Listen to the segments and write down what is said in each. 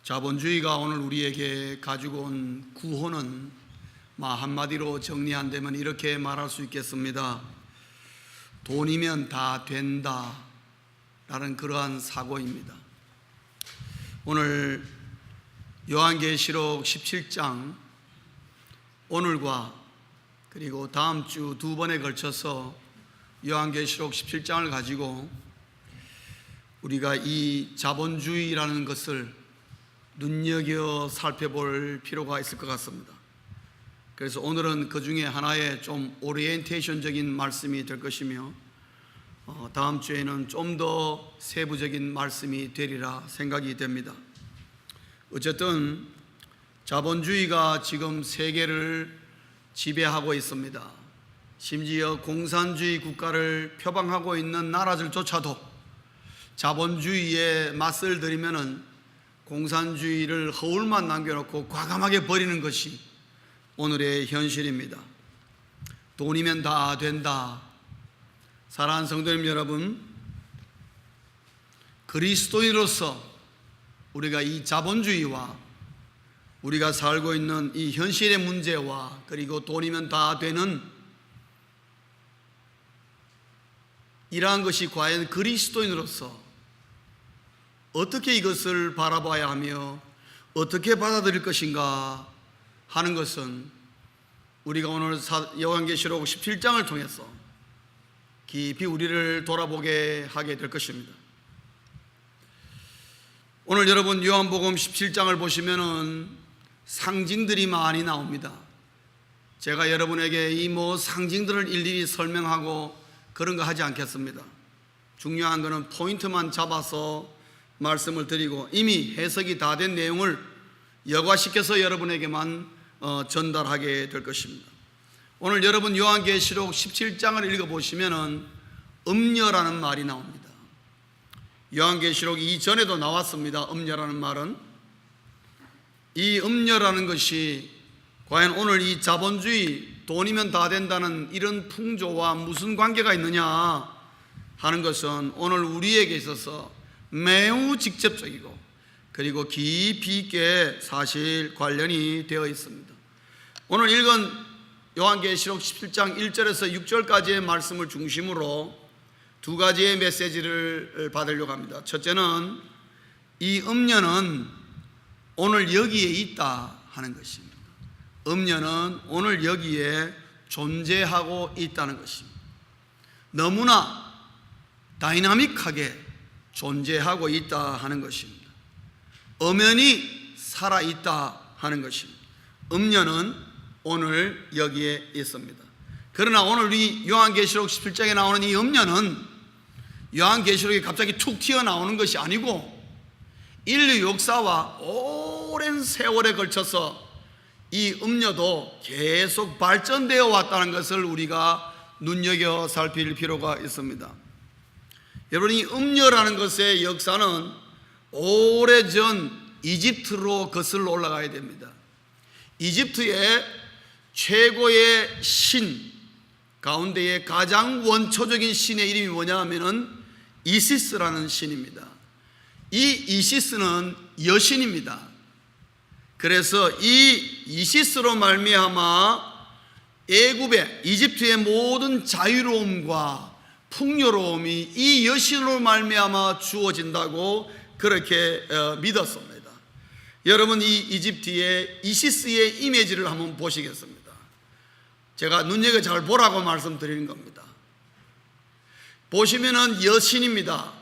자본주의가 오늘 우리에게 가지고 온 구호는 한마디로 정리한다면 이렇게 말할 수 있겠습니다. 돈이면 다 된다 라는 그러한 사고입니다. 오늘 요한계시록 17장 오늘과 그리고 다음 주 두 번에 걸쳐서 요한계시록 17장을 가지고 우리가 이 자본주의라는 것을 눈여겨 살펴볼 필요가 있을 것 같습니다. 그래서 오늘은 그 중에 하나의 좀 오리엔테이션적인 말씀이 될 것이며 다음 주에는 좀 더 세부적인 말씀이 되리라 생각이 됩니다. 어쨌든 자본주의가 지금 세계를 지배하고 있습니다. 심지어 공산주의 국가를 표방하고 있는 나라들조차도 자본주의에 맞설 들이면은 공산주의를 허울만 남겨놓고 과감하게 버리는 것이 오늘의 현실입니다. 돈이면 다 된다. 사랑하는 성도님 여러분, 그리스도인으로서 우리가 이 자본주의와 우리가 살고 있는 이 현실의 문제와 그리고 돈이면 다 되는 이러한 것이 과연 그리스도인으로서 어떻게 이것을 바라봐야 하며 어떻게 받아들일 것인가 하는 것은 우리가 오늘 요한계시록 17장을 통해서 깊이 우리를 돌아보게 하게 될 것입니다. 오늘 여러분 요한복음 17장을 보시면은 상징들이 많이 나옵니다. 제가 여러분에게 이 상징들을 일일이 설명하고 그런 거 하지 않겠습니다. 중요한 것은 포인트만 잡아서 말씀을 드리고 이미 해석이 다 된 내용을 여과시켜서 여러분에게만 전달하게 될 것입니다. 오늘 여러분 요한계시록 17장을 읽어보시면 음녀라는 말이 나옵니다. 요한계시록 이전에도 나왔습니다. 음녀라는 말은. 이 음녀라는 것이 과연 오늘 이 자본주의 돈이면 다 된다는 이런 풍조와 무슨 관계가 있느냐 하는 것은 오늘 우리에게 있어서 매우 직접적이고 그리고 깊이 있게 사실 관련이 되어 있습니다. 오늘 읽은 요한계시록 17장 1절에서 6절까지의 말씀을 중심으로 두 가지의 메시지를 받으려고 합니다. 첫째는 이 음녀는 오늘 여기에 있다 하는 것입니다. 음녀는 오늘 여기에 존재하고 있다는 것입니다. 너무나 다이나믹하게 존재하고 있다 하는 것입니다. 엄연히 살아있다 하는 것입니다. 음녀는 오늘 여기에 있습니다. 그러나 오늘 이 요한계시록 17장에 나오는 이 음녀는 요한계시록에 갑자기 툭 튀어나오는 것이 아니고 인류 역사와 오랜 세월에 걸쳐서 이 음녀도 계속 발전되어 왔다는 것을 우리가 눈여겨 살필 필요가 있습니다. 여러분, 이 음녀라는 것의 역사는 오래전 이집트로 거슬러 올라가야 됩니다. 이집트의 최고의 신 가운데에 가장 원초적인 신의 이름이 뭐냐 하면은 이시스라는 신입니다. 이 이시스는 여신입니다. 그래서 이 이시스로 말미암아 애굽의 이집트의 모든 자유로움과 풍요로움이 이 여신으로 말미암아 주어진다고 그렇게 믿었습니다. 여러분, 이 이집트의 이시스의 이미지를 한번 보시겠습니다. 제가 눈여겨 잘 보라고 말씀드리는 겁니다. 보시면은 여신입니다.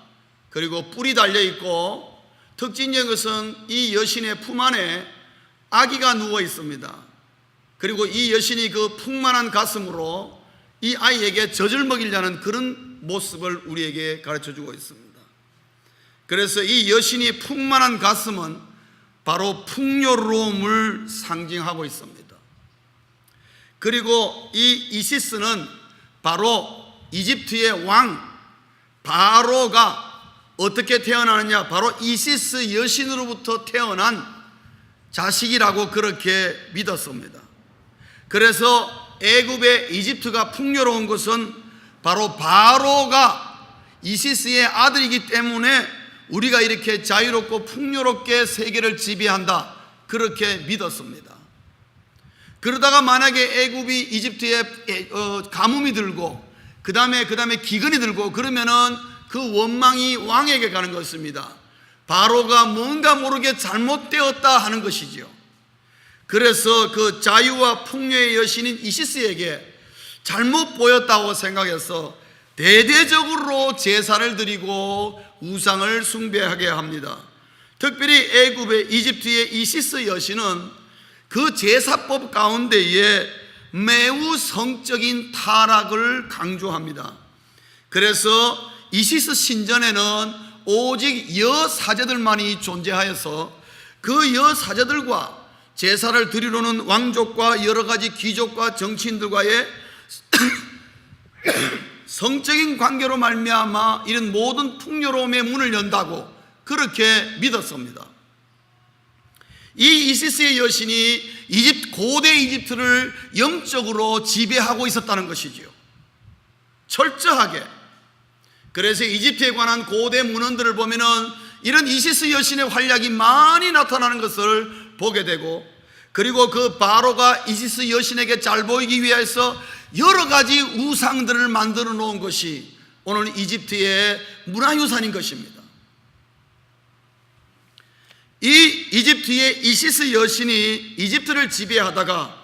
그리고 뿔이 달려 있고 특징적인 것은 이 여신의 품 안에 아기가 누워 있습니다. 그리고 이 여신이 그 풍만한 가슴으로 이 아이에게 젖을 먹이려는 그런 모습을 우리에게 가르쳐 주고 있습니다. 그래서 이 여신이 풍만한 가슴은 바로 풍요로움을 상징하고 있습니다. 그리고 이 이시스는 바로 이집트의 왕 바로가 어떻게 태어나느냐, 바로 이시스 여신으로부터 태어난 자식이라고 그렇게 믿었습니다. 그래서 애굽의 이집트가 풍요로운 것은 바로 바로가 이시스의 아들이기 때문에 우리가 이렇게 자유롭고 풍요롭게 세계를 지배한다, 그렇게 믿었습니다. 그러다가 만약에 애굽이 이집트에 가뭄이 들고 그 다음에 기근이 들고 그러면은 그 원망이 왕에게 가는 것입니다. 바로가 뭔가 모르게 잘못되었다 하는 것이죠. 그래서 그 자유와 풍요의 여신인 이시스에게 잘못 보였다고 생각해서 대대적으로 제사를 드리고 우상을 숭배하게 합니다. 특별히 애굽의 이집트의 이시스 여신은 그 제사법 가운데에 매우 성적인 타락을 강조합니다. 그래서 이시스 신전에는 오직 여사제들만이 존재하여서 그 여사제들과 제사를 드리러는 왕족과 여러 가지 귀족과 정치인들과의 성적인 관계로 말미암아 이런 모든 풍요로움의 문을 연다고 그렇게 믿었습니다. 이 이시스의 여신이 고대 이집트를 영적으로 지배하고 있었다는 것이지요. 철저하게. 그래서 이집트에 관한 고대 문헌들을 보면은 이런 이시스 여신의 활약이 많이 나타나는 것을 보게 되고, 그리고 그 바로가 이시스 여신에게 잘 보이기 위해서 여러 가지 우상들을 만들어 놓은 것이 오늘 이집트의 문화유산인 것입니다. 이 이집트의 이시스 여신이 이집트를 지배하다가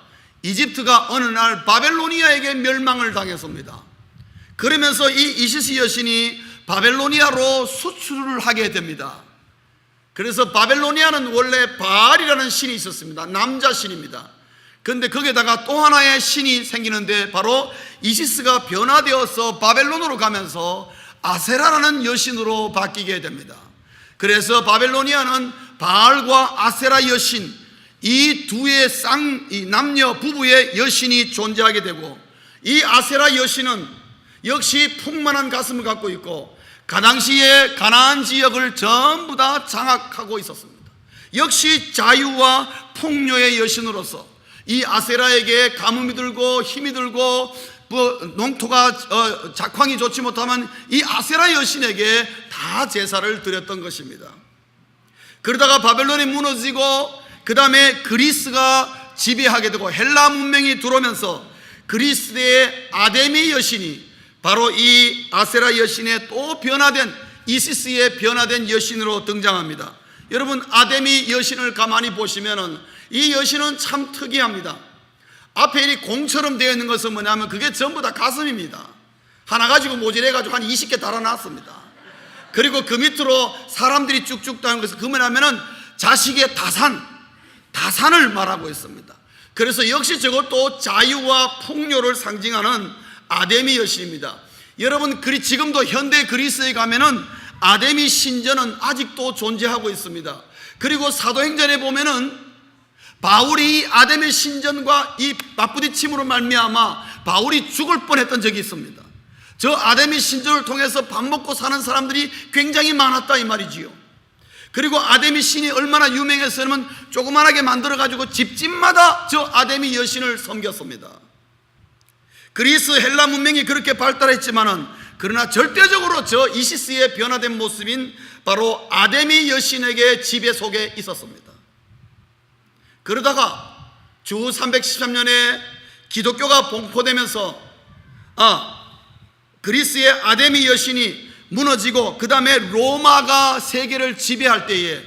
이집트가 어느 날 바벨로니아에게 멸망을 당했습니다. 그러면서 이 이시스 여신이 바벨로니아로 수출을 하게 됩니다. 그래서 바벨로니아는 원래 바알이라는 신이 있었습니다. 남자 신입니다. 그런데 거기에다가 또 하나의 신이 생기는데 바로 이시스가 변화되어서 바벨론으로 가면서 아세라라는 여신으로 바뀌게 됩니다. 그래서 바벨로니아는 바알과 아세라 여신, 이 두의 이 남녀 부부의 여신이 존재하게 되고, 이 아세라 여신은 역시 풍만한 가슴을 갖고 있고 그 당시에 가나안 지역을 전부 다 장악하고 있었습니다. 역시 자유와 풍요의 여신으로서 이 아세라에게 가뭄이 들고 힘이 들고 농토가 작황이 좋지 못하면 이 아세라 여신에게 다 제사를 드렸던 것입니다. 그러다가 바벨론이 무너지고 그 다음에 그리스가 지배하게 되고 헬라 문명이 들어오면서 그리스의 아데미 여신이 바로 이 아세라 여신의 또 변화된 이시스의 변화된 여신으로 등장합니다. 여러분, 아데미 여신을 가만히 보시면은 이 여신은 참 특이합니다. 앞에 이 공처럼 되어 있는 것은 뭐냐면 그게 전부 다 가슴입니다. 하나 가지고 모질해가지고 한 20개 달아놨습니다. 그리고 그 밑으로 사람들이 쭉쭉 다니는 것은 그 뭐냐면은 자식의 다산을 말하고 있습니다. 그래서 역시 저것도 자유와 풍요를 상징하는 아데미 여신입니다. 여러분, 지금도 현대 그리스에 가면은 아데미 신전은 아직도 존재하고 있습니다. 그리고 사도행전에 보면은 바울이 아데미 신전과 이 맞부딪힘으로 말미암아 바울이 죽을 뻔했던 적이 있습니다. 저 아데미 신전을 통해서 밥 먹고 사는 사람들이 굉장히 많았다 이 말이지요. 그리고 아데미 신이 얼마나 유명했으면 조그만하게 만들어가지고 집집마다 저 아데미 여신을 섬겼습니다. 그리스 헬라 문명이 그렇게 발달했지만은 그러나 절대적으로 저 이시스의 변화된 모습인 바로 아데미 여신에게 지배 속에 있었습니다. 그러다가 주 313년에 기독교가 봉포되면서 그리스의 아데미 여신이 무너지고 그 다음에 로마가 세계를 지배할 때에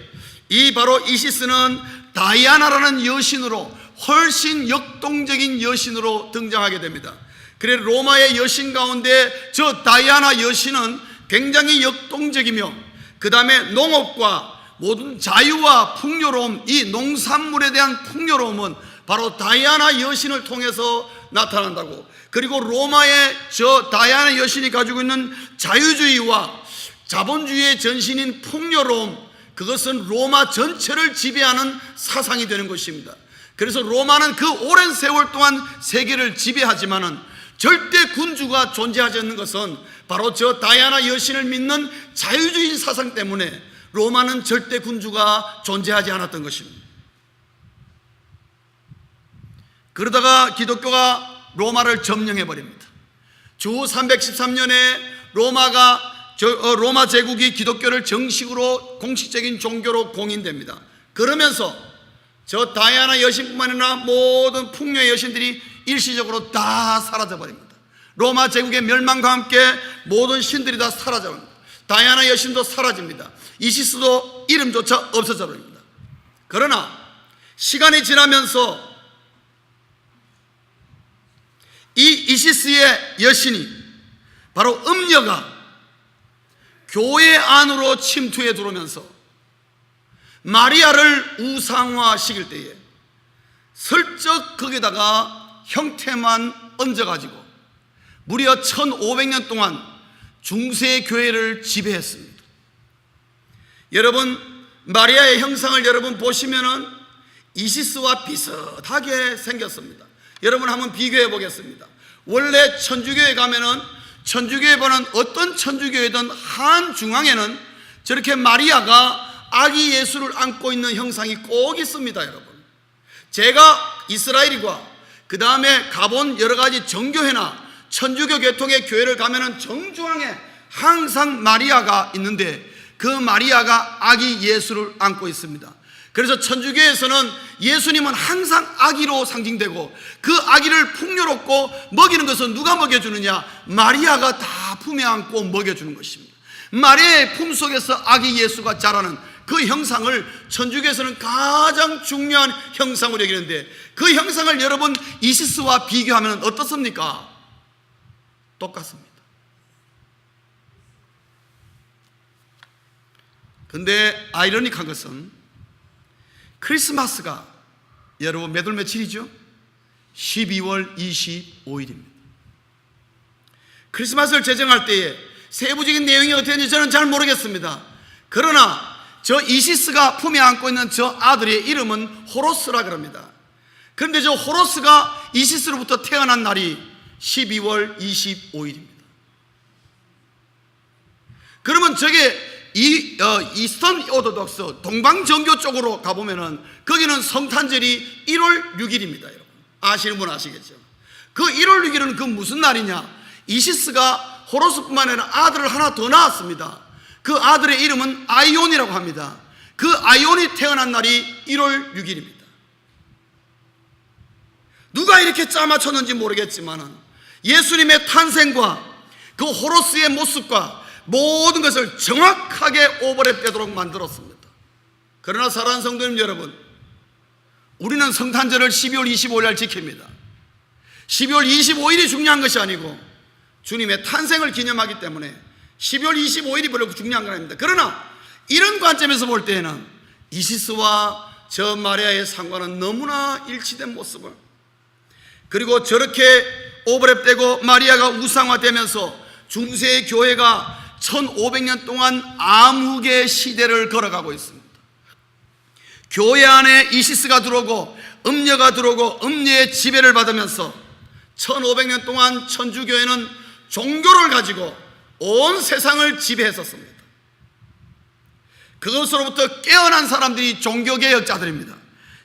이 바로 이시스는 다이아나라는 여신으로 훨씬 역동적인 여신으로 등장하게 됩니다. 그래 로마의 여신 가운데 저 다이아나 여신은 굉장히 역동적이며 그 다음에 농업과 모든 자유와 풍요로움, 이 농산물에 대한 풍요로움은 바로 다이아나 여신을 통해서 나타난다고. 그리고 로마의 저 다이아나 여신이 가지고 있는 자유주의와 자본주의의 전신인 풍요로움, 그것은 로마 전체를 지배하는 사상이 되는 것입니다. 그래서 로마는 그 오랜 세월 동안 세계를 지배하지만은 절대 군주가 존재하지 않는 것은 바로 저 다이아나 여신을 믿는 자유주의 사상 때문에 로마는 절대 군주가 존재하지 않았던 것입니다. 그러다가 기독교가 로마를 점령해 버립니다. 주 313년에 로마가 로마 제국이 기독교를 정식으로 공식적인 종교로 공인됩니다. 그러면서 저 다이아나 여신뿐만 아니라 모든 풍요의 여신들이 일시적으로 다 사라져버립니다. 로마 제국의 멸망과 함께 모든 신들이 다 사라져버립니다. 다이아나 여신도 사라집니다. 이시스도 이름조차 없어져 버립니다. 그러나 시간이 지나면서 이 이시스의 여신이 바로 음녀가 교회 안으로 침투해 들어오면서 마리아를 우상화시킬 때에 슬쩍 거기다가 형태만 얹어가지고 무려 1500년 동안 중세 교회를 지배했습니다. 여러분, 마리아의 형상을 여러분 보시면은 이시스와 비슷하게 생겼습니다. 여러분 한번 비교해 보겠습니다. 원래 천주교에 가면은 천주교에 보는 어떤 천주교회든 한 중앙에는 저렇게 마리아가 아기 예수를 안고 있는 형상이 꼭 있습니다. 여러분, 제가 이스라엘과 그 다음에 가본 여러 가지 정교회나 천주교 계통의 교회를 가면은 정중앙에 항상 마리아가 있는데 그 마리아가 아기 예수를 안고 있습니다. 그래서 천주교에서는 예수님은 항상 아기로 상징되고 그 아기를 풍요롭고 먹이는 것은 누가 먹여주느냐? 마리아가 다 품에 안고 먹여주는 것입니다. 마리아의 품속에서 아기 예수가 자라는 그 형상을 천주교에서는 가장 중요한 형상으로 여기는데 그 형상을 여러분 이시스와 비교하면 어떻습니까? 똑같습니다. 근데 아이러니한 것은 크리스마스가 여러분 몇 월 며칠이죠? 12월 25일입니다. 크리스마스를 제정할 때에 세부적인 내용이 어떻게 되는지 저는 잘 모르겠습니다. 그러나 저 이시스가 품에 안고 있는 저 아들의 이름은 호로스라 그럽니다. 그런데 저 호로스가 이시스로부터 태어난 날이 12월 25일입니다. 그러면 저게 이스턴 오토독스 동방정교 쪽으로 가보면은 거기는 성탄절이 1월 6일입니다. 여러분 아시는 분 아시겠죠? 그 1월 6일은 그 무슨 날이냐? 이시스가 호로스뿐만 아니라 아들을 하나 더 낳았습니다. 그 아들의 이름은 아이온이라고 합니다. 그 아이온이 태어난 날이 1월 6일입니다. 누가 이렇게 짜맞췄는지 모르겠지만은 예수님의 탄생과 그 호로스의 모습과 모든 것을 정확하게 오버랩되도록 만들었습니다. 그러나 사랑하는 성도님 여러분, 우리는 성탄절을 12월 25일 날 지킵니다. 12월 25일이 중요한 것이 아니고 주님의 탄생을 기념하기 때문에 12월 25일이 별로 중요한 건 아닙니다. 그러나 이런 관점에서 볼 때에는 이시스와 저 마리아의 상관은 너무나 일치된 모습을, 그리고 저렇게 오버랩되고 마리아가 우상화되면서 중세의 교회가 1500년 동안 암흑의 시대를 걸어가고 있습니다. 교회 안에 이시스가 들어오고 음녀가 들어오고 음녀의 지배를 받으면서 1500년 동안 천주교회는 종교를 가지고 온 세상을 지배했었습니다. 그것으로부터 깨어난 사람들이 종교개혁자들입니다.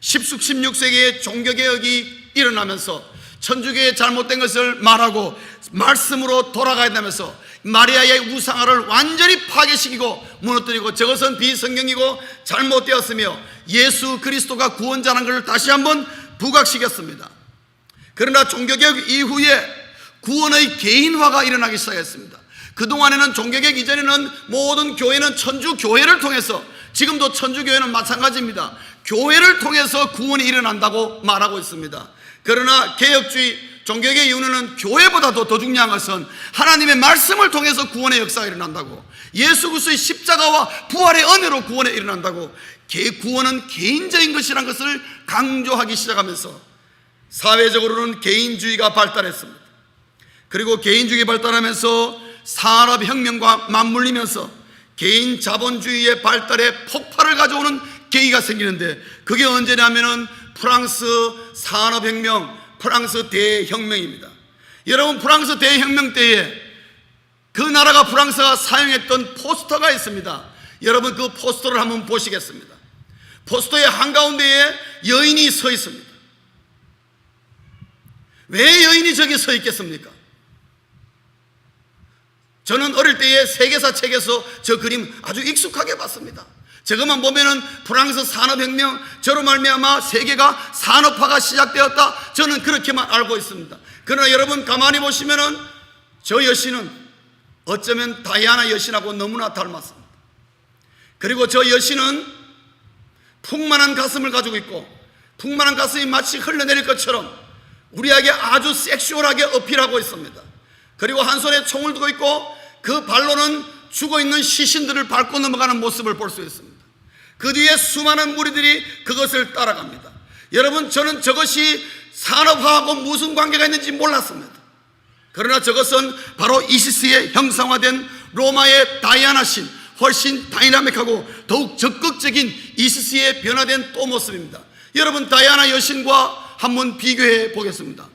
16세기에 종교개혁이 일어나면서 천주교의 잘못된 것을 말하고 말씀으로 돌아가야 되면서 마리아의 우상화를 완전히 파괴시키고 무너뜨리고 저것은 비성경이고 잘못되었으며 예수 그리스도가 구원자라는 것을 다시 한번 부각시켰습니다. 그러나 종교개혁 이후에 구원의 개인화가 일어나기 시작했습니다. 그동안에는 종교개혁 이전에는 모든 교회는 천주교회를 통해서, 지금도 천주교회는 마찬가지입니다. 교회를 통해서 구원이 일어난다고 말하고 있습니다. 그러나 개혁주의 종교개혁 이후에는 교회보다도 더 중요한 것은 하나님의 말씀을 통해서 구원의 역사가 일어난다고, 예수 그리스도의 십자가와 부활의 은혜로 구원이 일어난다고, 구원은 개인적인 것이라는 것을 강조하기 시작하면서 사회적으로는 개인주의가 발달했습니다. 그리고 개인주의가 발달하면서 산업혁명과 맞물리면서 개인 자본주의의 발달에 폭발을 가져오는 계기가 생기는데, 그게 언제냐면은 프랑스 산업혁명, 프랑스 대혁명입니다. 여러분, 프랑스 대혁명 때에 그 나라가 프랑스가 사용했던 포스터가 있습니다. 여러분 그 포스터를 한번 보시겠습니다. 포스터의 한가운데에 여인이 서 있습니다. 왜 여인이 저기 서 있겠습니까? 저는 어릴 때에 세계사 책에서 저 그림 아주 익숙하게 봤습니다. 저것만 보면은 프랑스 산업혁명, 저로 말미암아 세계가 산업화가 시작되었다, 저는 그렇게만 알고 있습니다. 그러나 여러분 가만히 보시면은 저 여신은 어쩌면 다이아나 여신하고 너무나 닮았습니다. 그리고 저 여신은 풍만한 가슴을 가지고 있고, 풍만한 가슴이 마치 흘러내릴 것처럼 우리에게 아주 섹슈얼하게 어필하고 있습니다. 그리고 한 손에 총을 두고 있고 그 발로는 죽어있는 시신들을 밟고 넘어가는 모습을 볼 수 있습니다. 그 뒤에 수많은 무리들이 그것을 따라갑니다. 여러분, 저는 저것이 산업화하고 무슨 관계가 있는지 몰랐습니다. 그러나 저것은 바로 이시스의 형상화된 로마의 다이아나 신, 훨씬 다이나믹하고 더욱 적극적인 이시스의 변화된 또 모습입니다. 여러분, 다이아나 여신과 한번 비교해 보겠습니다.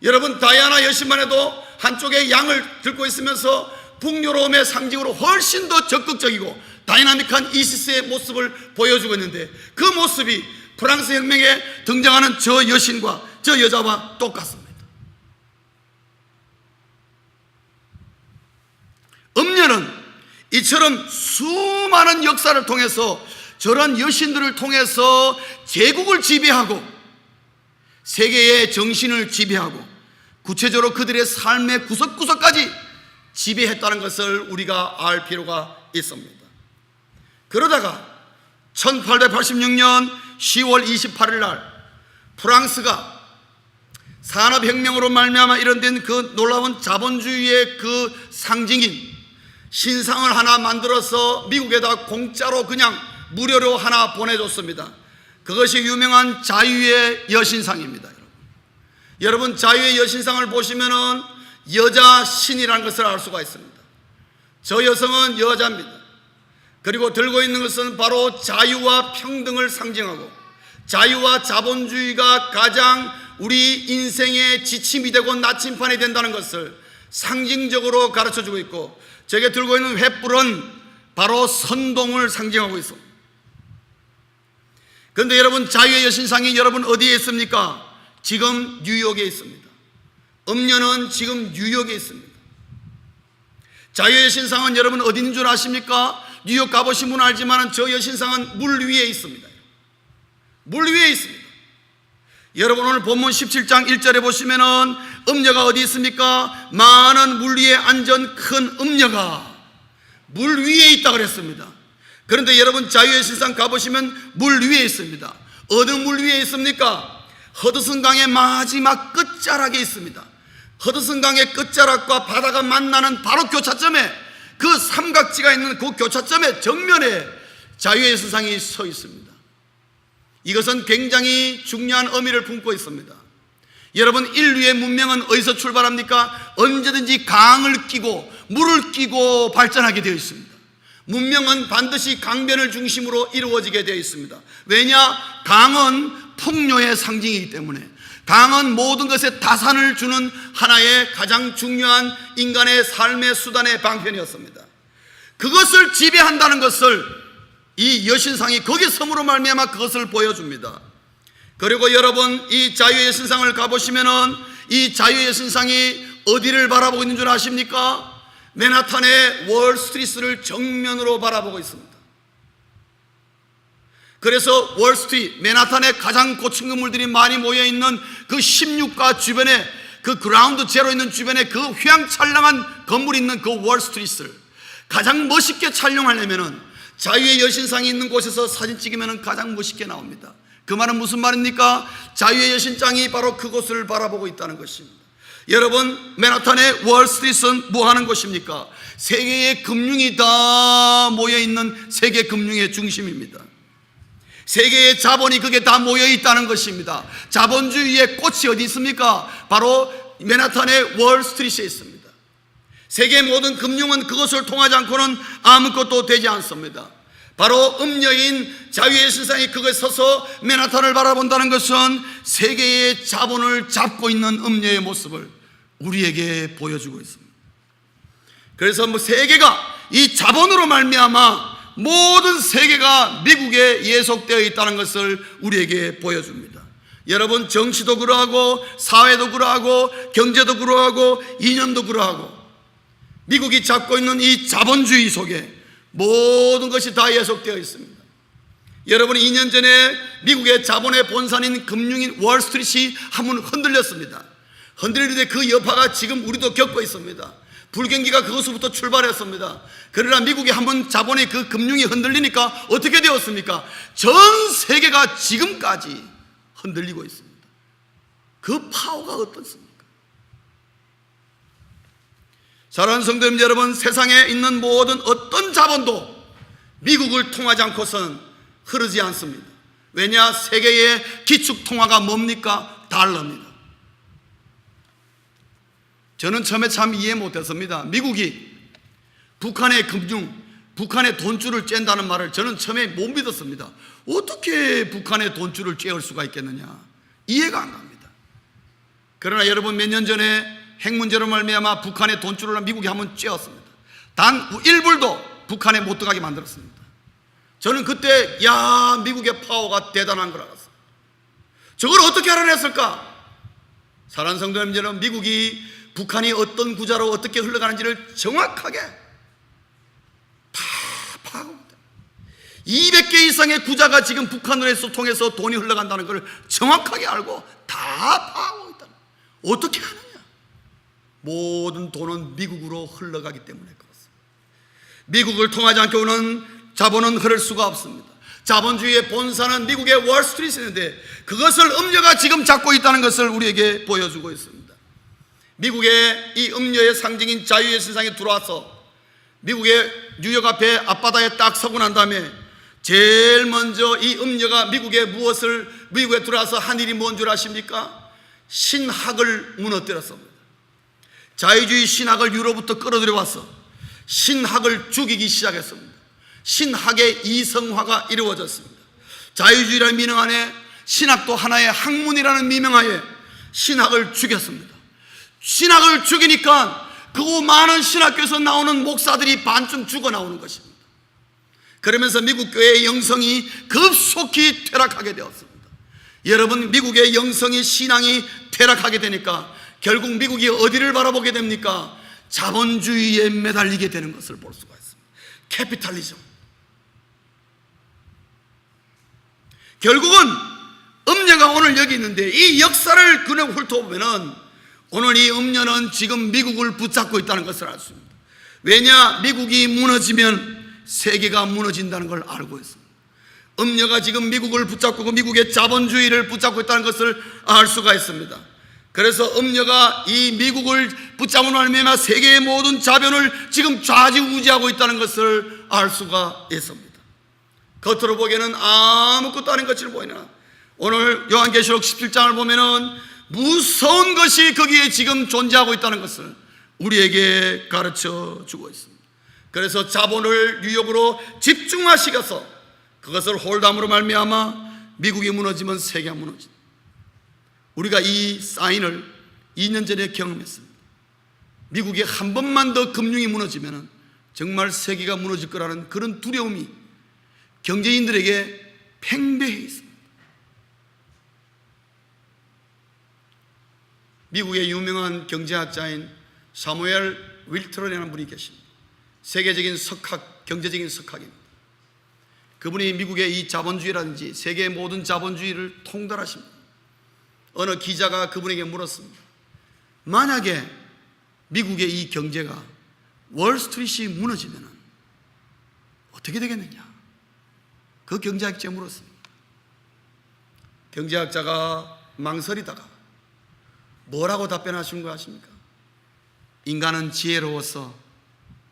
여러분, 다이아나 여신만 해도 한쪽에 양을 들고 있으면서 북유럽의 상징으로 훨씬 더 적극적이고 다이나믹한 이시스의 모습을 보여주고 있는데, 그 모습이 프랑스 혁명에 등장하는 저 여신과 저 여자와 똑같습니다. 음녀는 이처럼 수많은 역사를 통해서 저런 여신들을 통해서 제국을 지배하고 세계의 정신을 지배하고 구체적으로 그들의 삶의 구석구석까지 지배했다는 것을 우리가 알 필요가 있습니다. 그러다가 1886년 10월 28일 날 프랑스가 산업혁명으로 말미암아 이런된 그 놀라운 자본주의의 그 상징인 신상을 하나 만들어서 미국에다 공짜로 그냥 무료로 하나 보내줬습니다. 그것이 유명한 자유의 여신상입니다. 여러분, 자유의 여신상을 보시면은 여자 신이라는 것을 알 수가 있습니다. 저 여성은 여자입니다. 그리고 들고 있는 것은 바로 자유와 평등을 상징하고 자유와 자본주의가 가장 우리 인생의 지침이 되고 나침판이 된다는 것을 상징적으로 가르쳐주고 있고, 저게 들고 있는 횃불은 바로 선동을 상징하고 있습니다. 그런데 여러분, 자유의 여신상이 여러분 어디에 있습니까? 지금 뉴욕에 있습니다. 음녀는 지금 뉴욕에 있습니다. 자유의 여신상은 여러분 어디 있는 줄 아십니까? 뉴욕 가보신 분은 알지만 저 여신상은 물 위에 있습니다. 물 위에 있습니다. 여러분, 오늘 본문 17장 1절에 보시면은 음녀가 어디 있습니까? 많은 물 위에 앉은 큰 음녀가 물 위에 있다 그랬습니다. 그런데 여러분, 자유의 여신상 가보시면 물 위에 있습니다. 어느 물 위에 있습니까? 허드슨강의 마지막 끝자락에 있습니다. 허드슨강의 끝자락과 바다가 만나는 바로 교차점에, 그 삼각지가 있는 그 교차점의 정면에 자유의 여신상이 서 있습니다. 이것은 굉장히 중요한 의미를 품고 있습니다. 여러분, 인류의 문명은 어디서 출발합니까? 언제든지 강을 끼고 물을 끼고 발전하게 되어 있습니다. 문명은 반드시 강변을 중심으로 이루어지게 되어 있습니다. 왜냐? 강은 풍요의 상징이기 때문에. 강은 모든 것에 다산을 주는 하나의 가장 중요한 인간의 삶의 수단의 방편이었습니다. 그것을 지배한다는 것을 이 여신상이 거기 섬으로 말미암아 그것을 보여줍니다. 그리고 여러분, 이 자유의 여신상을 가보시면은 이 자유의 여신상이 어디를 바라보고 있는 줄 아십니까? 맨하탄의 월스트리트를 정면으로 바라보고 있습니다. 그래서 월스트리트, 맨하탄에 가장 고층 건물들이 많이 모여있는 그 16가 주변에, 그 그라운드 제로 있는 주변에 그 휘황찬란한 건물이 있는 그 월스트리트를 가장 멋있게 촬영하려면은 자유의 여신상이 있는 곳에서 사진 찍으면 가장 멋있게 나옵니다. 그 말은 무슨 말입니까? 자유의 여신상이 바로 그곳을 바라보고 있다는 것입니다. 여러분, 맨하탄의 월스트리트는 뭐 하는 곳입니까? 세계의 금융이 다 모여있는 세계 금융의 중심입니다. 세계의 자본이 그게 다 모여있다는 것입니다. 자본주의의 꽃이 어디 있습니까? 바로 맨하탄의 월스트리트에 있습니다. 세계 모든 금융은 그것을 통하지 않고는 아무것도 되지 않습니다. 바로 음녀인 자유의 여신상이 그것에 서서 맨하탄을 바라본다는 것은 세계의 자본을 잡고 있는 음녀의 모습을 우리에게 보여주고 있습니다. 그래서 세계가 이 자본으로 말미암아 모든 세계가 미국에 예속되어 있다는 것을 우리에게 보여줍니다. 여러분, 정치도 그러하고 사회도 그러하고 경제도 그러하고 이념도 그러하고 미국이 잡고 있는 이 자본주의 속에 모든 것이 다 예속되어 있습니다. 여러분, 2년 전에 미국의 자본의 본산인 금융인 월스트리트이 한번 흔들렸습니다. 흔들리는데 그 여파가 지금 우리도 겪고 있습니다. 불경기가 그것부터 출발했습니다. 그러나 미국이 한번 자본의 그 금융이 흔들리니까 어떻게 되었습니까? 전 세계가 지금까지 흔들리고 있습니다. 그 파워가 어떻습니까? 사랑하는 성도님 여러분, 세상에 있는 모든 어떤 자본도 미국을 통하지 않고서는 흐르지 않습니다. 왜냐? 세계의 기축통화가 뭡니까? 달러입니다. 저는 처음에 참 이해 못했습니다. 미국이 북한의 금융, 북한의 돈줄을 쨘다는 말을 저는 처음에 못 믿었습니다. 어떻게 북한의 돈줄을 쨘을 수가 있겠느냐? 이해가 안 갑니다. 그러나 여러분, 몇 년 전에 핵 문제로 말미암아 북한의 돈줄을 미국이 한번 쬐었습니다. 단 1불도 북한에 못 들어가게 만들었습니다. 저는 그때 미국의 파워가 대단한 걸 알았어요. 저걸 어떻게 알아냈을까? 사랑하는 성도님 여러분, 미국이 북한이 어떤 구자로 어떻게 흘러가는지를 정확하게 다 파악합니다. 200개 이상의 구자가 지금 북한으로 통해서 돈이 흘러간다는 걸 정확하게 알고 다 파악하고 있다. 어떻게 하느냐? 모든 돈은 미국으로 흘러가기 때문에 그렇습니다. 미국을 통하지 않게 오는 자본은 흐를 수가 없습니다. 자본주의의 본산은 미국의 월스트리트인데 그것을 음녀가 지금 잡고 있다는 것을 우리에게 보여주고 있습니다. 미국의 이 음녀의 상징인 자유의 세상에 들어와서 미국의 뉴욕 앞에 앞바다에 딱 서고 난 다음에 제일 먼저 이 음녀가 미국에 들어와서 한 일이 뭔 줄 아십니까? 신학을 무너뜨렸습니다. 자유주의 신학을 유럽부터 끌어들여 와서 신학을 죽이기 시작했습니다. 신학의 이성화가 이루어졌습니다. 자유주의라는 미명 안에 신학도 하나의 학문이라는 미명하에 신학을 죽였습니다. 신학을 죽이니까 그 많은 신학교에서 나오는 목사들이 반쯤 죽어 나오는 것입니다. 그러면서 미국 교회의 영성이 급속히 퇴락하게 되었습니다. 여러분, 미국의 영성이 신앙이 퇴락하게 되니까 결국 미국이 어디를 바라보게 됩니까? 자본주의에 매달리게 되는 것을 볼 수가 있습니다. 캐피탈리즘. 결국은 음녀가 오늘 여기 있는데 이 역사를 그냥 훑어보면은 오늘 이 음녀는 지금 미국을 붙잡고 있다는 것을 알 수 있습니다. 왜냐? 미국이 무너지면 세계가 무너진다는 걸 알고 있습니다. 음녀가 지금 미국을 붙잡고 미국의 자본주의를 붙잡고 있다는 것을 알 수가 있습니다. 그래서 음녀가 이 미국을 붙잡은 말미암아 세계의 모든 자본을 지금 좌지우지하고 있다는 것을 알 수가 있습니다. 겉으로 보기에는 아무것도 아닌 것처럼 보이나 오늘 요한계시록 17장을 보면은 무서운 것이 거기에 지금 존재하고 있다는 것을 우리에게 가르쳐 주고 있습니다. 그래서 자본을 뉴욕으로 집중화시켜서 그것을 홀담으로 말미암아 미국이 무너지면 세계가 무너진다. 우리가 이 사인을 2년 전에 경험했습니다. 미국이 한 번만 더 금융이 무너지면 정말 세계가 무너질 거라는 그런 두려움이 경제인들에게 팽배해 있습니다. 미국의 유명한 경제학자인 사무엘 윌트런이라는 분이 계십니다. 세계적인 경제적인 석학입니다. 그분이 미국의 이 자본주의라든지 세계의 모든 자본주의를 통달하십니다. 어느 기자가 그분에게 물었습니다. 만약에 미국의 이 경제가 월스트리트이 무너지면 어떻게 되겠느냐? 그 경제학자가 물었습니다. 경제학자가 망설이다가 뭐라고 답변하신 거 아십니까? 인간은 지혜로워서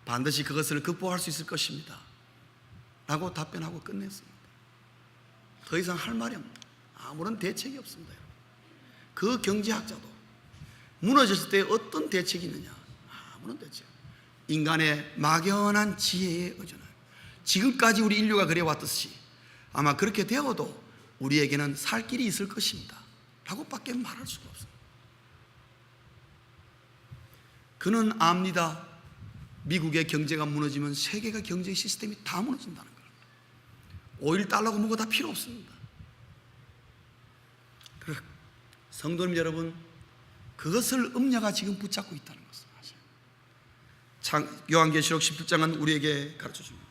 반드시 그것을 극복할 수 있을 것입니다 라고 답변하고 끝냈습니다. 더 이상 할 말이 없습니다. 아무런 대책이 없습니다. 그 경제학자도 무너졌을 때 어떤 대책이 있느냐? 아무런 대책. 인간의 막연한 지혜에 의존하여 지금까지 우리 인류가 그래 왔듯이 아마 그렇게 되어도 우리에게는 살 길이 있을 것입니다 라고 밖에 말할 수가 없습니다. 그는 압니다. 미국의 경제가 무너지면 세계가 경제 시스템이 다 무너진다는 걸. 5.1달러고 뭐고 다 필요 없습니다. 성도님 여러분, 그것을 음녀가 지금 붙잡고 있다는 것을 아셔요. 요한계시록 17장은 우리에게 가르쳐 줍니다.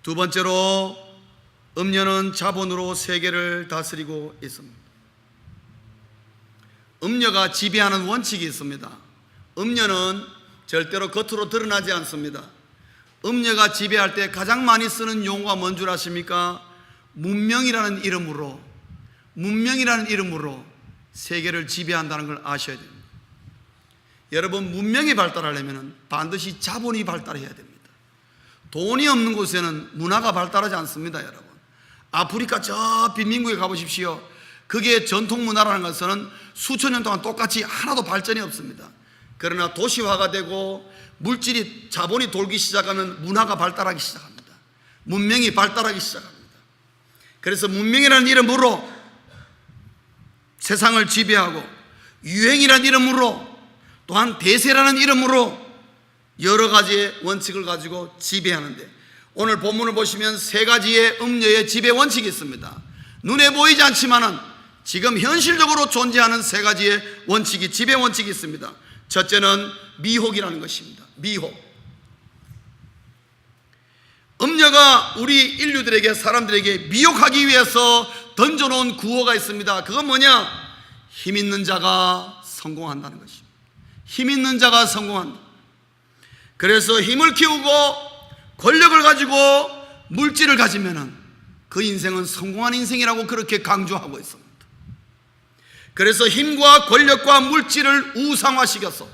두 번째로, 음녀는 자본으로 세계를 다스리고 있습니다. 음녀가 지배하는 원칙이 있습니다. 음녀는 절대로 겉으로 드러나지 않습니다. 음녀가 지배할 때 가장 많이 쓰는 용어가 뭔 줄 아십니까? 문명이라는 이름으로 세계를 지배한다는 걸 아셔야 됩니다. 여러분, 문명이 발달하려면 반드시 자본이 발달해야 됩니다. 돈이 없는 곳에는 문화가 발달하지 않습니다. 여러분, 아프리카 저 빈민국에 가보십시오. 그게 전통 문화라는 것은 수천 년 동안 똑같이 하나도 발전이 없습니다. 그러나 도시화가 되고 물질이, 자본이 돌기 시작하면 문화가 발달하기 시작합니다. 문명이 발달하기 시작합니다. 그래서 문명이라는 이름으로 세상을 지배하고, 유행이라는 이름으로, 또한 대세라는 이름으로 여러 가지의 원칙을 가지고 지배하는데, 오늘 본문을 보시면 세 가지의 음녀의 지배 원칙이 있습니다. 눈에 보이지 않지만은 지금 현실적으로 존재하는 세 가지의 원칙이, 지배 원칙이 있습니다. 첫째는 미혹이라는 것입니다. 미혹. 음녀가 우리 인류들에게, 사람들에게 미혹하기 위해서 던져놓은 구호가 있습니다. 그건 뭐냐? 힘 있는 자가 성공한다는 것입니다. 힘 있는 자가 성공한다. 그래서 힘을 키우고 권력을 가지고 물질을 가지면은 그 인생은 성공한 인생이라고 그렇게 강조하고 있습니다. 그래서 힘과 권력과 물질을 우상화시켜서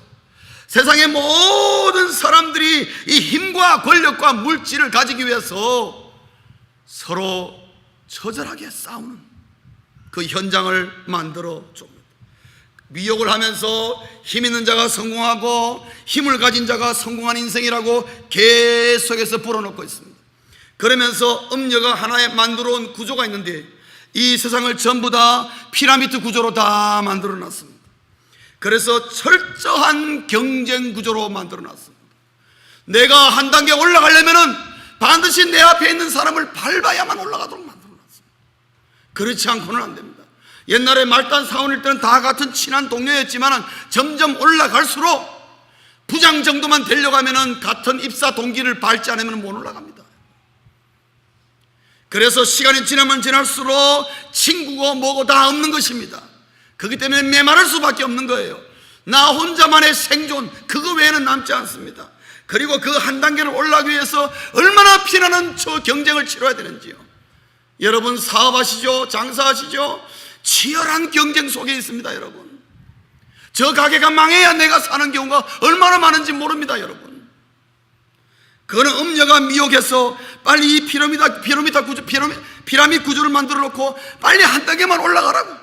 세상의 모든 사람들이 이 힘과 권력과 물질을 가지기 위해서 서로 처절하게 싸우는 그 현장을 만들어 줍니다. 미혹을 하면서 힘 있는 자가 성공하고 힘을 가진 자가 성공한 인생이라고 계속해서 불어넣고 있습니다. 그러면서 음녀가 하나에 만들어 온 구조가 있는데, 이 세상을 전부 다 피라미드 구조로 다 만들어 놨습니다. 그래서 철저한 경쟁 구조로 만들어 놨습니다. 내가 한 단계 올라가려면은 반드시 내 앞에 있는 사람을 밟아야만 올라가도록 만들어 놨습니다. 그렇지 않고는 안 됩니다. 옛날에 말단 사원일 때는 다 같은 친한 동료였지만 점점 올라갈수록 부장 정도만 되려가면은 같은 입사 동기를 밟지 않으면 못 올라갑니다. 그래서 시간이 지나면 지날수록 친구고 뭐고 다 없는 것입니다. 그렇기 때문에 메마를 수밖에 없는 거예요. 나 혼자만의 생존, 그거 외에는 남지 않습니다. 그리고 그 한 단계를 올라가기 위해서 얼마나 피나는 저 경쟁을 치러야 되는지요. 여러분, 사업하시죠? 장사하시죠? 치열한 경쟁 속에 있습니다. 여러분, 저 가게가 망해야 내가 사는 경우가 얼마나 많은지 모릅니다. 여러분, 그거는 음녀가 미혹해서 빨리 이 피라미드 구조를 만들어 놓고 빨리 한 단계만 올라가라고.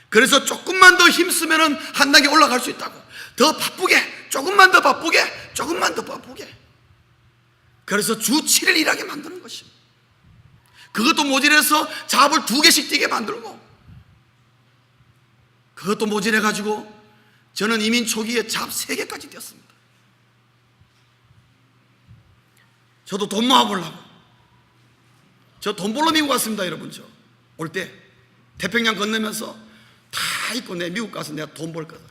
그래서 조금만 더 힘쓰면 한 단계 올라갈 수 있다고. 더 바쁘게, 조금만 더 바쁘게, 조금만 더 바쁘게. 그래서 주 7일 일하게 만드는 것입니다. 그것도 모질해서 잡을 2개씩 뛰게 만들고, 그것도 모질해가지고 저는 이민 초기에 잡 3개까지 뛰었습니다. 저도 돈 모아보려고. 저 돈 벌러 미국 왔습니다. 여러분, 저 올 때 태평양 건너면서 다 있고 내 미국 가서 내가 돈 벌 거다.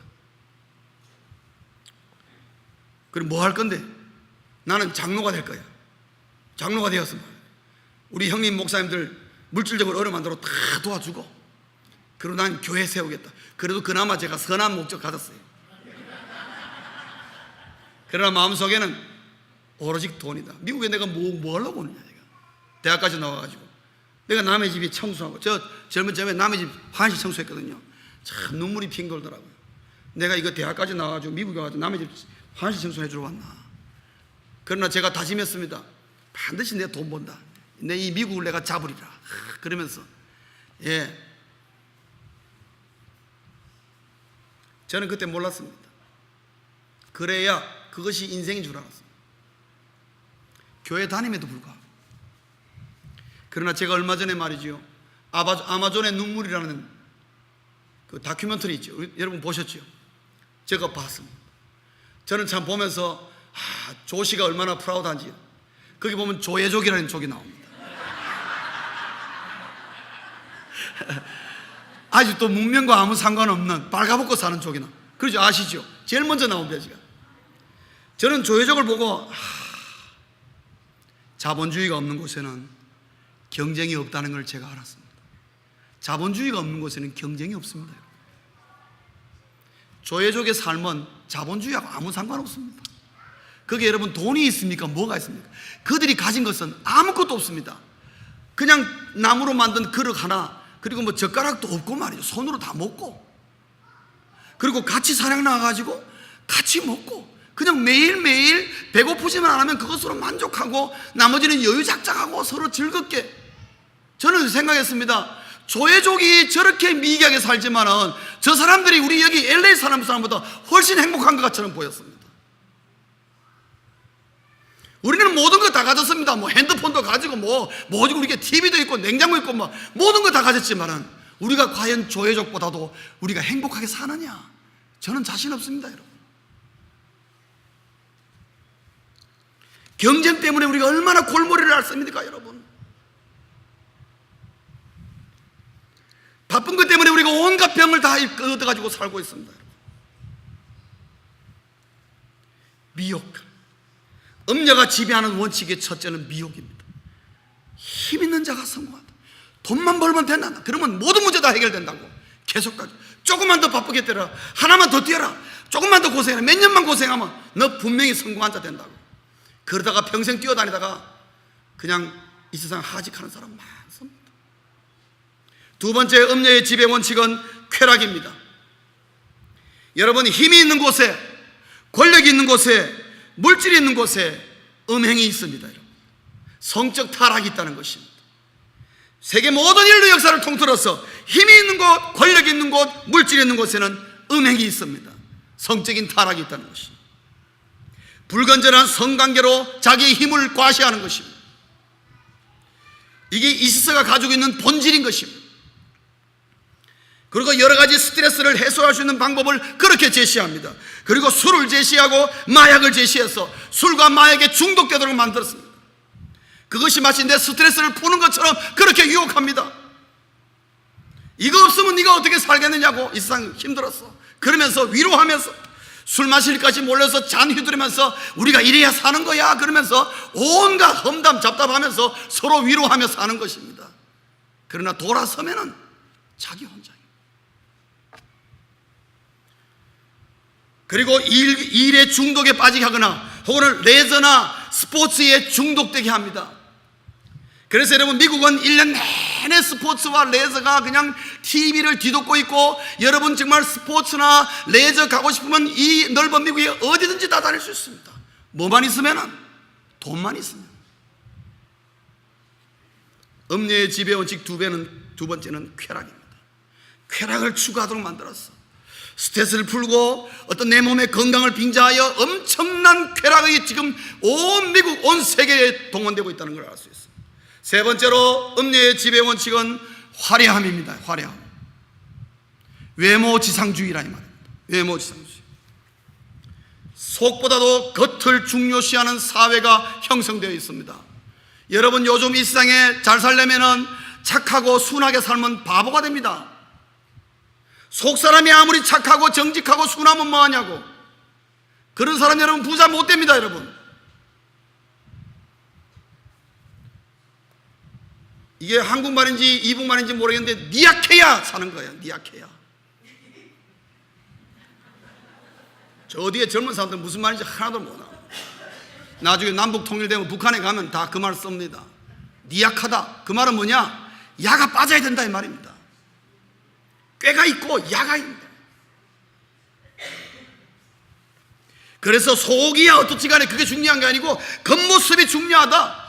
그럼 뭐 할 건데? 나는 장로가 될 거야. 장로가 되었으면 우리 형님 목사님들 물질적으로 어려움만으로 다 도와주고, 그리고 난 교회 세우겠다. 그래도 그나마 제가 선한 목적 가졌어요. 그러나 마음속에는 오로지 돈이다. 미국에 내가 뭐 하려고 오느냐. 내가 대학까지 나와가지고 내가 남의 집이 청소하고, 저 젊은 점에 남의 집 환시 청소했거든요. 참 눈물이 핑 돌더라고요. 내가 이거 대학까지 나와가지고 미국에 와가지고 남의 집 환시 청소해주러 왔나. 그러나 제가 다짐했습니다. 반드시 내가 돈 번다. 내 이 미국을 내가 잡으리라. 그러면서 저는 그때 몰랐습니다. 그래야 그것이 인생인 줄 알았습니다. 교회 다님에도 불구하고. 그러나 제가 얼마 전에 말이죠, 아마존의 눈물이라는 그 다큐멘터리 있죠. 여러분 보셨죠? 제가 봤습니다. 저는 참 보면서 조 씨가 얼마나 프라우드한지. 거기 보면 조예족이라는 족이 나옵니다. 아직도 문명과 아무 상관없는 빨가벗고 사는 족이 나옵니다. 그러죠? 아시죠? 제일 먼저 나온 벼지가. 저는 조회족을 보고 자본주의가 없는 곳에는 경쟁이 없다는 걸 제가 알았습니다. 자본주의가 없는 곳에는 경쟁이 없습니다. 조회족의 삶은 자본주의하고 아무 상관없습니다. 거기에 여러분 돈이 있습니까? 뭐가 있습니까? 그들이 가진 것은 아무것도 없습니다. 그냥 나무로 만든 그릇 하나, 그리고 뭐 젓가락도 없고 말이죠. 손으로 다 먹고, 그리고 같이 사냥 나가가지고 같이 먹고, 그냥 매일매일 배고프지만 안 하면 그것으로 만족하고 나머지는 여유작작하고 서로 즐겁게. 저는 생각했습니다. 조회족이 저렇게 미개하게 살지만은 저 사람들이 우리 여기 LA 사람보다 훨씬 행복한 것 같처럼 보였습니다. 우리는 모든 거 다 가졌습니다. 뭐 핸드폰도 가지고 오직 우리게 TV도 있고 냉장고 있고 뭐 모든 거 다 가졌지만은 우리가 과연 조회족보다도 우리가 행복하게 사느냐? 저는 자신 없습니다, 여러분. 경쟁 때문에 우리가 얼마나 골머리를 앓습니까, 여러분? 바쁜 것 때문에 우리가 온갖 병을 다 얻어가지고 살고 있습니다. 미혹. 음녀가 지배하는 원칙의 첫째는 미혹입니다. 힘 있는 자가 성공한다. 돈만 벌면 된다. 그러면 모든 문제 다 해결된다고. 계속 가지고. 조금만 더 바쁘게 뛰어라. 하나만 더 뛰어라. 조금만 더 고생해라. 몇 년만 고생하면 너 분명히 성공한 자 된다고. 그러다가 평생 뛰어다니다가 그냥 이 세상 하직하는 사람 많습니다. 두 번째 음녀의 지배 원칙은 쾌락입니다. 여러분, 힘이 있는 곳에, 권력이 있는 곳에, 물질이 있는 곳에 음행이 있습니다. 여러분. 성적 타락이 있다는 것입니다. 세계 모든 인류 역사를 통틀어서 힘이 있는 곳, 권력이 있는 곳, 물질이 있는 곳에는 음행이 있습니다. 성적인 타락이 있다는 것입니다. 불건전한 성관계로 자기의 힘을 과시하는 것입니다. 이게 이시스가 가지고 있는 본질인 것입니다. 그리고 여러 가지 스트레스를 해소할 수 있는 방법을 그렇게 제시합니다. 그리고 술을 제시하고 마약을 제시해서 술과 마약에 중독되도록 만들었습니다. 그것이 마치 내 스트레스를 푸는 것처럼 그렇게 유혹합니다. 이거 없으면 네가 어떻게 살겠느냐고, 이 세상 힘들었어. 그러면서 위로하면서 술 마실까지 몰려서 잔 휘두르면서 우리가 이래야 사는 거야 그러면서 온갖 험담 잡담하면서 서로 위로하며 사는 것입니다. 그러나 돌아서면은 자기 혼자. 그리고 일의 중독에 빠지게 하거나 혹은 레저나 스포츠에 중독되게 합니다. 그래서 여러분, 미국은 1년 내내 스포츠와 레저가 그냥 TV를 뒤덮고 있고, 여러분 정말 스포츠나 레저 가고 싶으면 이 넓은 미국에 어디든지 다 다닐 수 있습니다. 뭐만 있으면은, 돈만 있으면. 음녀의 지배 원칙 두 번째는 쾌락입니다. 쾌락을 추구하도록 만들었어. 스트레스를 풀고 어떤 내 몸의 건강을 빙자하여 엄청난 쾌락이 지금 온 미국, 온 세계에 동원되고 있다는 걸 알 수 있습니다. 세 번째로 음녀의 지배 원칙은 화려함입니다. 화려함. 외모지상주의라 이 말입니다. 외모지상주의. 속보다도 겉을 중요시하는 사회가 형성되어 있습니다. 여러분, 요즘 이 세상에 잘 살려면은 착하고 순하게 살면 바보가 됩니다. 속사람이 아무리 착하고 정직하고 순하면 뭐하냐고. 그런 사람 여러분 부자 못 됩니다. 여러분, 이게 한국말인지 이북말인지 모르겠는데 니약해야 사는 거예요. 니약해야. 저 어디에 젊은 사람들 무슨 말인지 하나도 못 알아. 나중에 남북 통일되면 북한에 가면 다 그 말 씁니다. 니약하다. 그 말은 뭐냐? 야가 빠져야 된다 이 말입니다. 꾀가 있고 야가 있다. 그래서 속이야 어떻지 간에 그게 중요한 게 아니고 겉모습이 중요하다.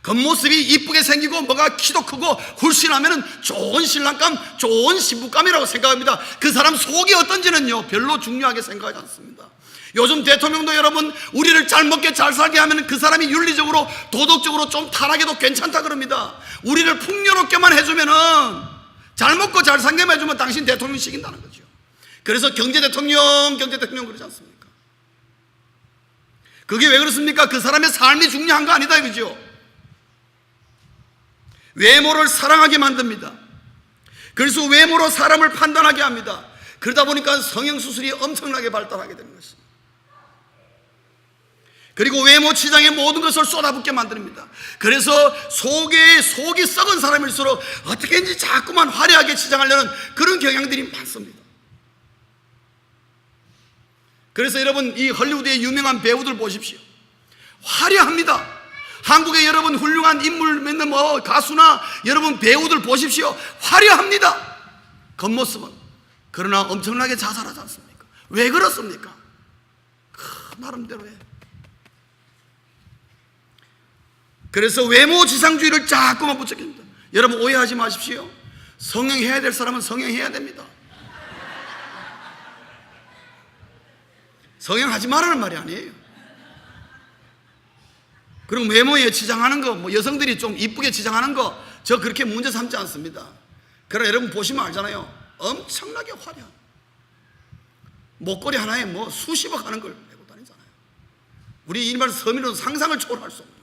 겉모습이 이쁘게 생기고 뭐가 키도 크고 훌신하면은 좋은 신랑감, 좋은 신부감이라고 생각합니다. 그 사람 속이 어떤지는요 별로 중요하게 생각하지 않습니다. 요즘 대통령도 여러분 우리를 잘 먹게 잘 살게 하면 그 사람이 윤리적으로 도덕적으로 좀 타락해도 괜찮다 그럽니다. 우리를 풍요롭게만 해주면은, 잘 먹고 잘 살게만 해주면 당신 대통령 시킨다는 거죠. 그래서 경제 대통령 그러지 않습니까? 그게 왜 그렇습니까? 그 사람의 삶이 중요한 거 아니다 이거죠. 외모를 사랑하게 만듭니다. 그래서 외모로 사람을 판단하게 합니다. 그러다 보니까 성형수술이 엄청나게 발달하게 되는 것입니다. 그리고 외모 치장에 모든 것을 쏟아붓게 만듭니다. 그래서 속이 썩은 사람일수록 어떻게든지 자꾸만 화려하게 치장하려는 그런 경향들이 많습니다. 그래서 여러분, 이 헐리우드의 유명한 배우들 보십시오. 화려합니다. 한국의 여러분 훌륭한 인물 맺는 가수나 여러분 배우들 보십시오. 화려합니다. 겉모습은. 그러나 엄청나게 자살하지 않습니까? 왜 그렇습니까? 나름대로 해. 그래서 외모 지상주의를 자꾸만 부추깁니다. 여러분 오해하지 마십시오. 성형해야 될 사람은 성형해야 됩니다. 성형하지 말라는 말이 아니에요. 그리고 외모에 치장하는 거, 여성들이 좀 이쁘게 치장하는 거, 저 그렇게 문제 삼지 않습니다. 그러나 여러분 보시면 알잖아요. 엄청나게 화려한 목걸이 하나에 수십억 하는 걸 메고 다니잖아요. 우리 일반 서민으로는 상상을 초월할 수 없는.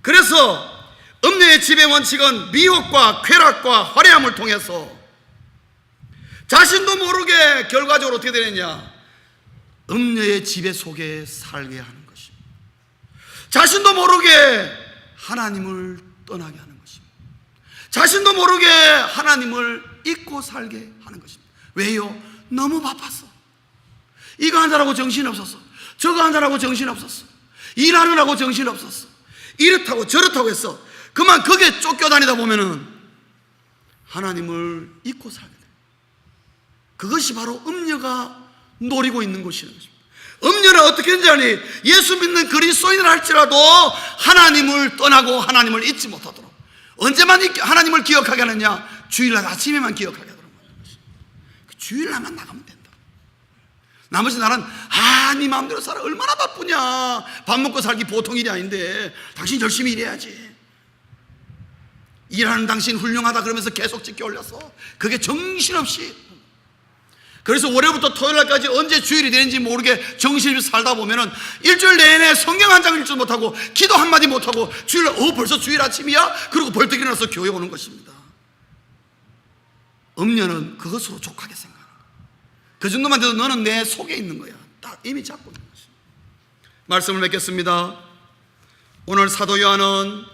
그래서 음녀의 지배 원칙은 미혹과 쾌락과 화려함을 통해서 자신도 모르게 결과적으로 어떻게 되느냐, 음녀의 지배 속에 살게 하는 것입니다. 자신도 모르게 하나님을 떠나게 하는 것입니다. 자신도 모르게 하나님을 잊고 살게 하는 것입니다. 왜요? 너무 바빴어. 이거 하느라고 정신없었어. 저거 하느라고 정신없었어. 일하느라고 정신없었어. 이렇다고 저렇다고 했어. 그만 거기에 쫓겨다니다 보면은 하나님을 잊고 살게 돼. 그것이 바로 음녀가 노리고 있는 것이라는 것입니다. 음녀는 어떻게 했는지 아니? 예수 믿는 그리스도인을 할지라도 하나님을 떠나고 하나님을 잊지 못하도록. 언제만 하나님을 기억하게 하느냐? 주일날 아침에만 기억하게 하도록 하는 것입니다. 주일날만 나가면 된다. 나머지 날은 네 마음대로 살아. 얼마나 바쁘냐. 밥 먹고 살기 보통 일이 아닌데 당신 열심히 일해야지. 일하는 당신 훌륭하다 그러면서 계속 찍게 올렸어. 그게 정신없이. 그래서 월요일부터 토요일날까지 언제 주일이 되는지 모르게 정신없이 살다 보면은 일주일 내내 성경 한 장 읽지 못하고 기도 한마디 못하고 주일날 벌써 주일 아침이야? 그리고 벌떡 일어나서 교회 오는 것입니다. 음녀는 그것으로 족하게 생각합니다. 그 정도만 돼도 너는 내 속에 있는 거야. 딱 이미 잡고 있는 것입니다. 말씀을 맺겠습니다. 오늘 사도 요한은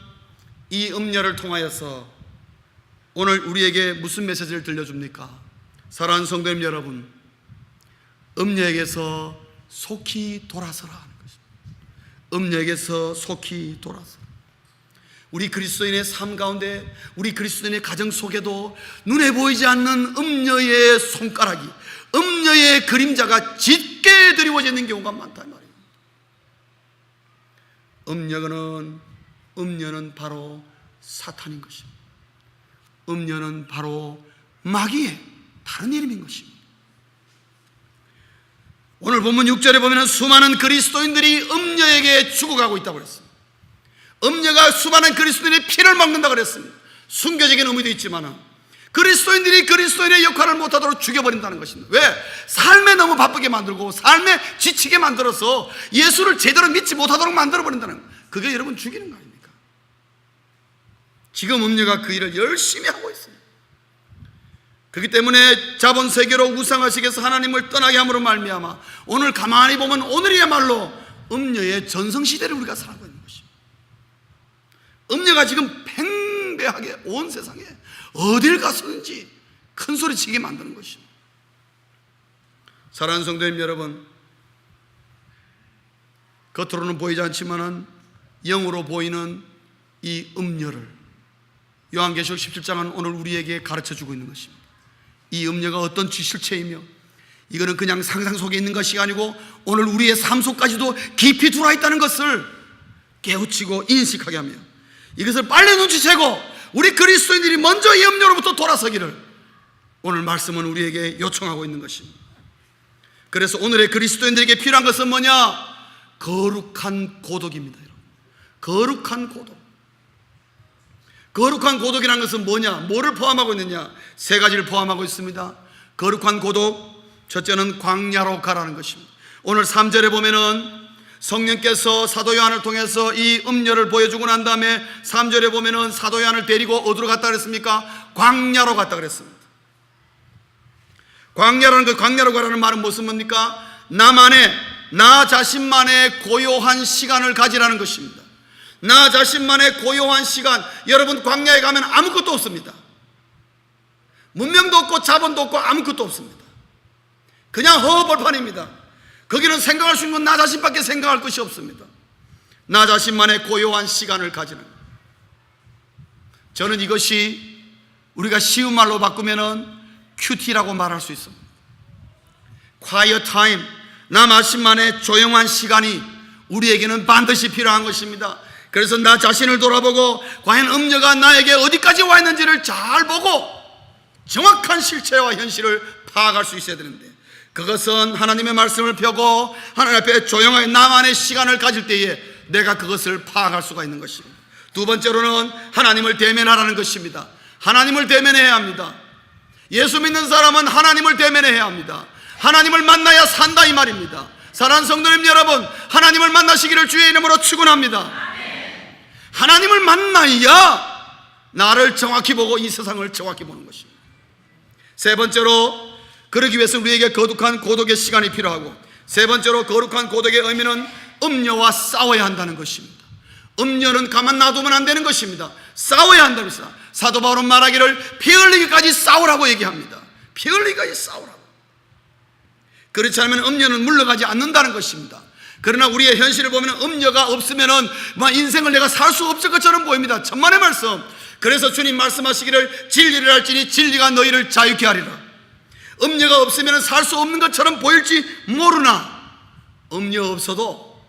이 음녀를 통하여서 오늘 우리에게 무슨 메시지를 들려줍니까? 사랑하는 성도님 여러분, 음녀에게서 속히 돌아서라 하는 것입니다. 음녀에게서 속히 돌아서라. 우리 그리스도인의 삶 가운데, 우리 그리스도인의 가정 속에도 눈에 보이지 않는 음녀의 손가락이, 음녀의 그림자가 짙게 드리워져 있는 경우가 많다 말입니다. 음녀는 바로 사탄인 것입니다. 음녀는 바로 마귀의 다른 이름인 것입니다. 오늘 본문 6절에 보면 수많은 그리스도인들이 음녀에게 죽어가고 있다고 그랬습니다. 음녀가 수많은 그리스도인의 피를 먹는다고 그랬습니다. 순교적인 의미도 있지만 그리스도인들이 그리스도인의 역할을 못하도록 죽여버린다는 것입니다. 왜? 삶에 너무 바쁘게 만들고 삶에 지치게 만들어서 예수를 제대로 믿지 못하도록 만들어버린다는 거예요. 그게 여러분 죽이는 거 아닙니까? 지금 음녀가 그 일을 열심히 하고 있습니다. 그렇기 때문에 자본 세계로 우상의식에서 하나님을 떠나게 함으로 말미암아 오늘 가만히 보면 오늘이야말로 음녀의 전성시대를 우리가 살아가고 있는 것입니다. 음녀가 지금 팽배하게 온 세상에 어딜 갔었는지 큰 소리 치게 만드는 것입니다. 사랑하는 성도님 여러분, 겉으로는 보이지 않지만 영으로 보이는 이 음녀를 요한계시록 17장은 오늘 우리에게 가르쳐주고 있는 것입니다. 이 음녀가 어떤 실체이며 이거는 그냥 상상 속에 있는 것이 아니고 오늘 우리의 삶 속까지도 깊이 들어와 있다는 것을 깨우치고 인식하게 하며 이것을 빨리 눈치채고 우리 그리스도인들이 먼저 이 음녀로부터 돌아서기를 오늘 말씀은 우리에게 요청하고 있는 것입니다. 그래서 오늘의 그리스도인들에게 필요한 것은 뭐냐? 거룩한 고독입니다. 거룩한 고독. 거룩한 고독이라는 것은 뭐냐? 뭐를 포함하고 있느냐? 세 가지를 포함하고 있습니다. 거룩한 고독, 첫째는 광야로 가라는 것입니다. 오늘 3절에 보면은 성령께서 사도 요한을 통해서 이 음녀를 보여주고 난 다음에 3절에 보면은 사도 요한을 데리고 어디로 갔다 그랬습니까? 광야로 갔다 그랬습니다. 광야라는 그 광야로 가라는 말은 무슨 뭡니까? 나 자신만의 고요한 시간을 가지라는 것입니다. 나 자신만의 고요한 시간. 여러분, 광야에 가면 아무것도 없습니다. 문명도 없고 자본도 없고 아무것도 없습니다. 그냥 허허벌판입니다. 거기는 생각할 수 있는 건 나 자신밖에 생각할 것이 없습니다. 나 자신만의 고요한 시간을 가지는 것. 저는 이것이 우리가 쉬운 말로 바꾸면은 큐티라고 말할 수 있습니다. quiet time, 나 자신만의 조용한 시간이 우리에게는 반드시 필요한 것입니다. 그래서 나 자신을 돌아보고 과연 음녀가 나에게 어디까지 와 있는지를 잘 보고 정확한 실체와 현실을 파악할 수 있어야 되는데, 그것은 하나님의 말씀을 펴고 하나님 앞에 조용하게 나만의 시간을 가질 때에 내가 그것을 파악할 수가 있는 것입니다. 두 번째로는 하나님을 대면하라는 것입니다. 하나님을 대면해야 합니다. 예수 믿는 사람은 하나님을 대면해야 합니다. 하나님을 만나야 산다 이 말입니다. 사랑하는 성도님 여러분, 하나님을 만나시기를 주의 이름으로 축원합니다. 하나님을 만나야 나를 정확히 보고 이 세상을 정확히 보는 것입니다. 세 번째로, 그러기 위해서 우리에게 거룩한 고독의 시간이 필요하고, 세 번째로 거룩한 고독의 의미는 음녀와 싸워야 한다는 것입니다. 음녀는 가만 놔두면 안 되는 것입니다. 싸워야 한다는 것입니다. 사도 바울은 말하기를 피 흘리기까지 싸우라고 얘기합니다. 피 흘리기까지 싸우라고. 그렇지 않으면 음녀는 물러가지 않는다는 것입니다. 그러나 우리의 현실을 보면 음녀가 없으면은 인생을 내가 살 수 없을 것처럼 보입니다. 천만의 말씀. 그래서 주님 말씀하시기를 진리를 알지니 진리가 너희를 자유케 하리라. 음녀가 없으면 살 수 없는 것처럼 보일지 모르나 음녀 없어도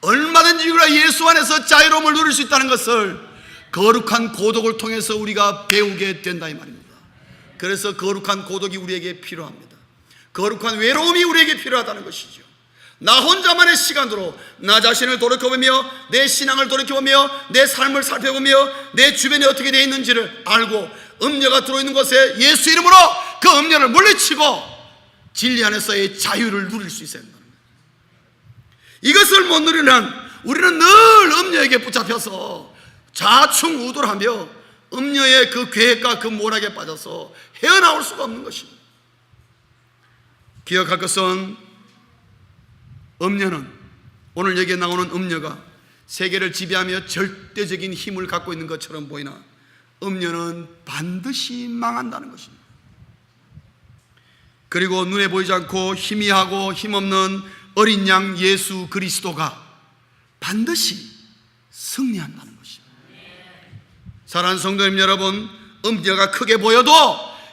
얼마든지 우리가 예수 안에서 자유로움을 누릴 수 있다는 것을 거룩한 고독을 통해서 우리가 배우게 된다 이 말입니다. 그래서 거룩한 고독이 우리에게 필요합니다. 거룩한 외로움이 우리에게 필요하다는 것이죠. 나 혼자만의 시간으로 나 자신을 돌이켜보며 내 신앙을 돌이켜보며 내 삶을 살펴보며 내 주변에 어떻게 되어 있는지를 알고 음녀가 들어있는 곳에 예수 이름으로 그 음녀를 물리치고 진리 안에서의 자유를 누릴 수 있어야 한다. 이것을 못 누리는 우리는 늘 음녀에게 붙잡혀서 좌충우돌하며 음녀의 그 계획과 그 모락에 빠져서 헤어나올 수가 없는 것입니다. 기억할 것은 음녀는, 오늘 여기에 나오는 음녀가 세계를 지배하며 절대적인 힘을 갖고 있는 것처럼 보이나 음녀는 반드시 망한다는 것입니다. 그리고 눈에 보이지 않고 희미하고 힘없는 어린 양 예수 그리스도가 반드시 승리한다는 것입니다. 사랑하는 성도님 여러분, 음녀가 크게 보여도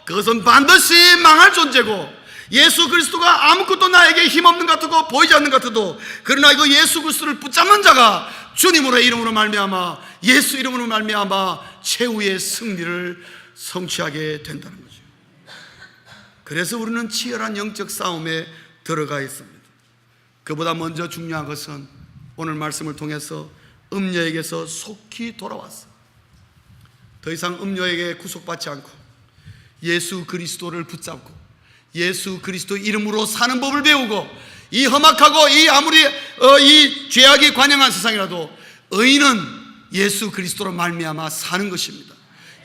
그것은 반드시 망할 존재고, 예수 그리스도가 아무것도 나에게 힘없는 것 같고 보이지 않는 것 같아도, 그러나 이거 예수 그리스도를 붙잡는 자가 주님으로의 이름으로 말미암아, 예수 이름으로 말미암아 최후의 승리를 성취하게 된다는 거죠. 그래서 우리는 치열한 영적 싸움에 들어가 있습니다. 그보다 먼저 중요한 것은 오늘 말씀을 통해서 음녀에게서 속히 돌아왔어. 더 이상 음녀에게 구속받지 않고 예수 그리스도를 붙잡고 예수 그리스도 이름으로 사는 법을 배우고, 이 험악하고 이 아무리 이 죄악이 관영한 세상이라도 의인은 예수 그리스도로 말미암아 사는 것입니다.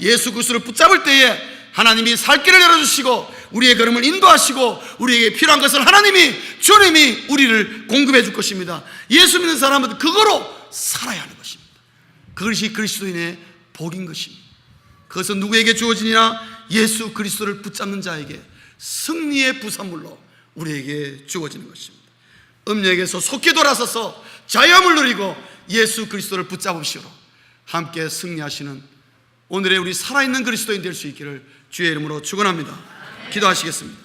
예수 그리스도를 붙잡을 때에 하나님이 살 길을 열어주시고 우리의 걸음을 인도하시고 우리에게 필요한 것을 하나님이, 주님이 우리를 공급해 줄 것입니다. 예수 믿는 사람은 그거로 살아야 하는 것입니다. 그것이 그리스도인의 복인 것입니다. 그것은 누구에게 주어지냐? 예수 그리스도를 붙잡는 자에게 승리의 부산물로 우리에게 주어지는 것입니다. 음녀에게서 속히 돌아서서 자유함을 누리고 예수 그리스도를 붙잡으시오로 함께 승리하시는 오늘의 우리 살아있는 그리스도인 될 수 있기를 주의 이름으로 축원합니다. 기도하시겠습니다.